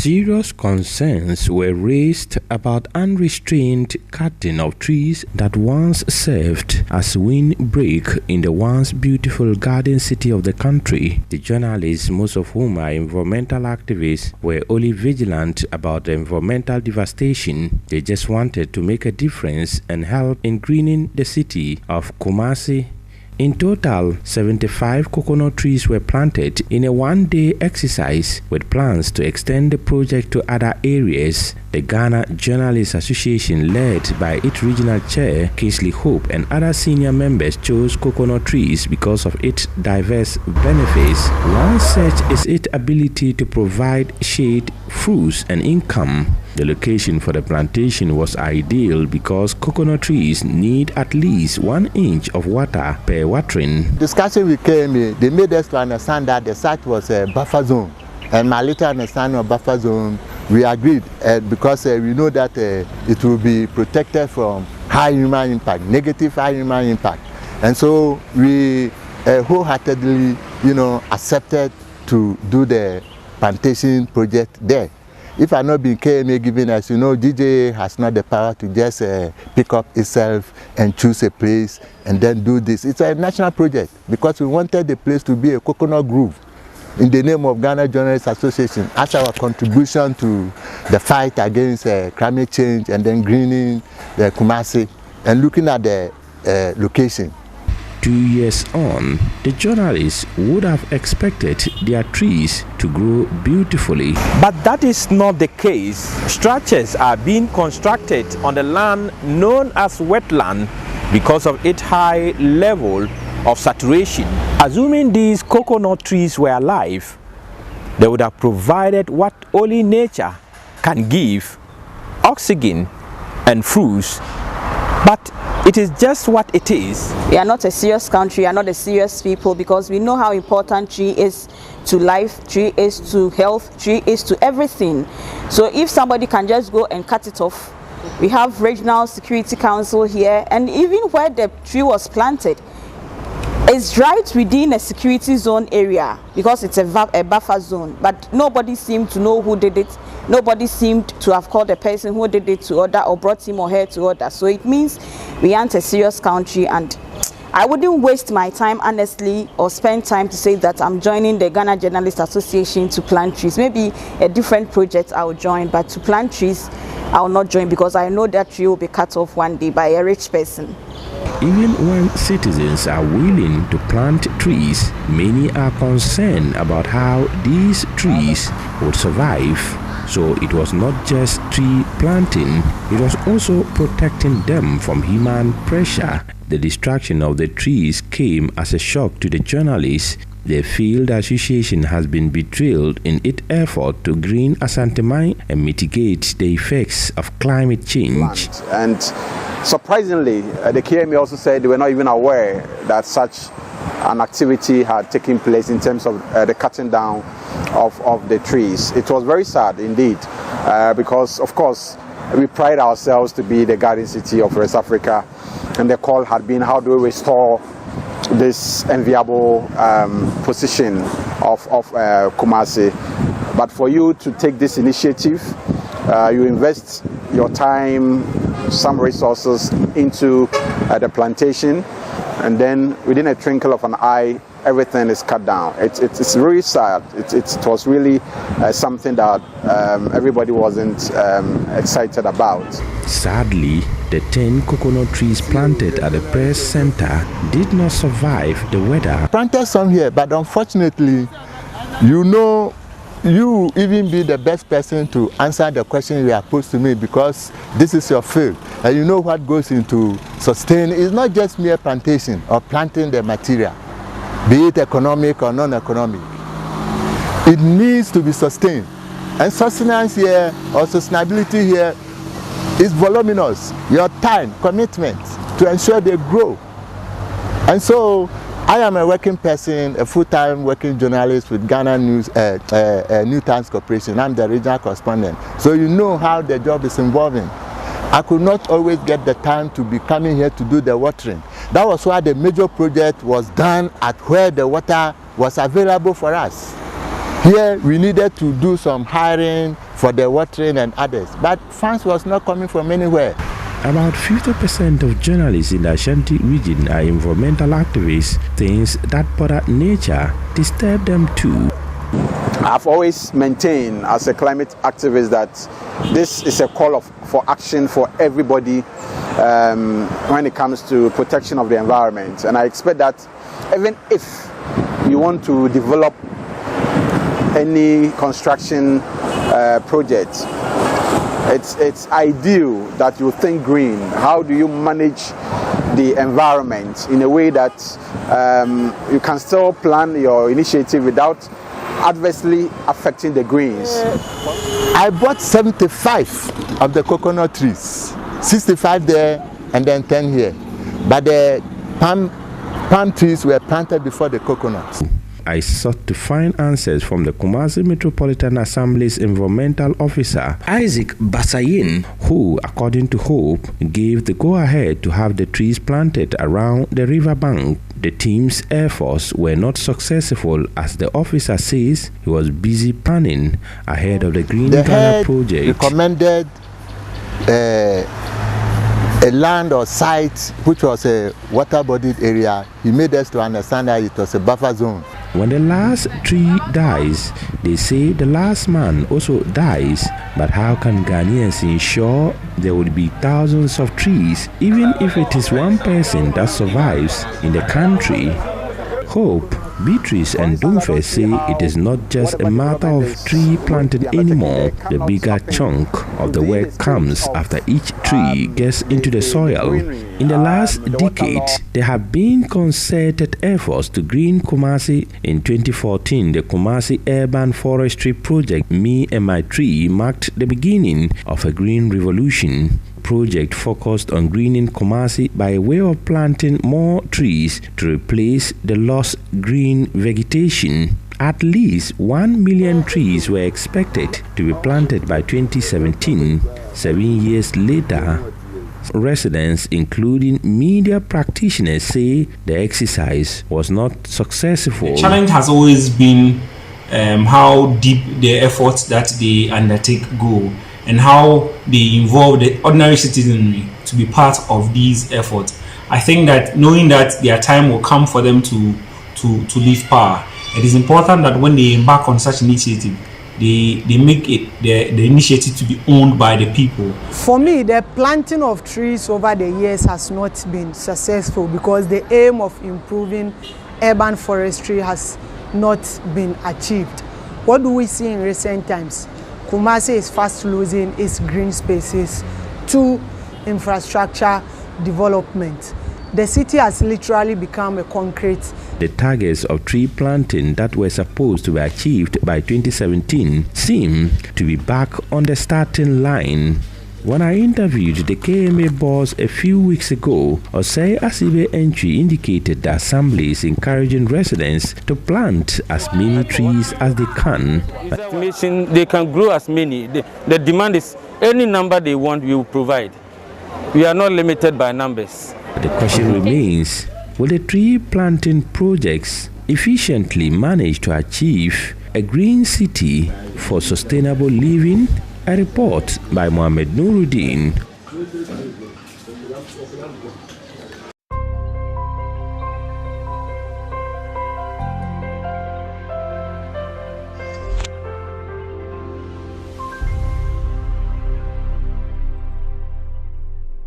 Serious concerns were raised about unrestrained cutting of trees that once served as windbreak in the once beautiful garden city of the country. The journalists, most of whom are environmental activists, were only vigilant about the environmental devastation. They just wanted to make a difference and help in greening the city of Kumasi. In total, 75 coconut trees were planted in a one-day exercise with plans to extend the project to other areas. The Ghana Journalists Association, led by its regional chair, Kingsley Hope, and other senior members chose coconut trees because of its diverse benefits. One such is its ability to provide shade, fruits, and income. The location for the plantation was ideal because coconut trees need at least 1 inch of water per watering. Discussion we came in, they made us to understand that the site was a buffer zone. And my little understanding of buffer zone, we agreed because we know that it will be protected from high human impact, negative high human impact. And so we wholeheartedly, accepted to do the plantation project there. If I not been KMA giving us, DJ has not the power to just pick up itself and choose a place and then do this. It's a national project because we wanted the place to be a coconut grove in the name of Ghana Journalists Association as our contribution to the fight against climate change and then greening the Kumasi and looking at the location. 2 years on, the journalists would have expected their trees to grow beautifully. But that is not the case. Structures are being constructed on the land known as wetland because of its high level of saturation. Assuming these coconut trees were alive, they would have provided what only nature can give: oxygen and fruits. But it is just what it is. We are not a serious country, we are not a serious people, because we know how important tree is to life, tree is to health, tree is to everything. So if somebody can just go and cut it off, we have Regional Security Council here, and even where the tree was planted, it's right within a security zone area because it's a buffer zone, but nobody seemed to know who did it. Nobody seemed to have called the person who did it to order or brought him or her to order. So it means we aren't a serious country, and I wouldn't waste my time, honestly, or spend time to say that I'm joining the Ghana Journalists Association to plant trees. Maybe a different project I will join, but to plant trees I will not join because I know that tree will be cut off one day by a rich person. Even when citizens are willing to plant trees, many are concerned about how these trees would survive. So it was not just tree planting, it was also protecting them from human pressure. The destruction of the trees came as a shock to the journalists. They feel the association has been betrayed in its effort to green Asante Mine and mitigate the effects of climate change. And surprisingly, the KMA also said they were not even aware that such an activity had taken place in terms of the cutting down of the trees. It was very sad indeed, because of course we pride ourselves to be the garden city of West Africa, and the call had been, how do we restore this enviable position of Kumasi? But for you to take this initiative, you invest your time, some resources into the plantation, and then within a twinkle of an eye, everything is cut down. It's really sad. It was really something that everybody wasn't excited about. Sadly, the 10 coconut trees planted at the press center did not survive the weather. Planted some here, but unfortunately, you even be the best person to answer the question you are posed to me, because this is your field and you know what goes into sustain. It's not just mere plantation or planting the material, be it economic or non-economic. It needs to be sustained, and sustenance here or sustainability here is voluminous. Your time, commitment to ensure they grow. And so I am a working person, a full-time working journalist with Ghana News, New Times Corporation. I'm the regional correspondent. So you know how the job is involving. I could not always get the time to be coming here to do the watering. That was why the major project was done at where the water was available for us. Here we needed to do some hiring for the watering and others, but funds was not coming from anywhere. About 50% of journalists in the Ashanti region are environmental activists. Things that bother nature disturb them too. I've always maintained as a climate activist that this is a call for action for everybody when it comes to protection of the environment. And I expect that even if you want to develop any construction project, it's ideal that you think green. How do you manage the environment in a way that you can still plan your initiative without adversely affecting the greens? I bought 75 of the coconut trees, 65 there and then 10 here. But the palm trees were planted before the coconuts. I sought to find answers from the Kumasi Metropolitan Assembly's environmental officer, Isaac Basayin, who, according to Hope, gave the go-ahead to have the trees planted around the riverbank. The team's efforts were not successful, as the officer says he was busy planning ahead of the Green Ghana project. The recommended a land or site which was a water-bodied area. He made us to understand that it was a buffer zone. When the last tree dies, they say the last man also dies. But how can Ghanaians ensure there will be thousands of trees, even if it is one person that survives in the country? Hope, Beatrice and Dumfe say it is not just a matter of tree planting anymore. The bigger chunk of the work comes after each tree gets into the soil. In the last decade, there have been concerted efforts to green Kumasi. In 2014, the Kumasi Urban Forestry Project, Me and My Tree, marked the beginning of a green revolution. Project focused on greening Kumasi by way of planting more trees to replace the lost green vegetation. At least 1 million trees were expected to be planted by 2017. 7 years later, residents, including media practitioners, say the exercise was not successful. The challenge has always been how deep the efforts that they undertake go, and how they involve the ordinary citizenry to be part of these efforts. I think that knowing that their time will come for them to leave power, it is important that when they embark on such initiative, they make it the initiative to be owned by the people. For me, the planting of trees over the years has not been successful because the aim of improving urban forestry has not been achieved. What do we see in recent times? Kumasi is fast losing its green spaces to infrastructure development. The city has literally become a concrete. The targets of tree planting that were supposed to be achieved by 2017 seem to be back on the starting line. When I interviewed the KMA boss a few weeks ago, Osei Asibe Entry indicated the assembly is encouraging residents to plant as many trees as they can. Estimation, they can grow as many. The demand is any number they want, we will provide. We are not limited by numbers. The question remains, will the tree planting projects efficiently manage to achieve a green city for sustainable living? A report by Mohammed Nuruddin.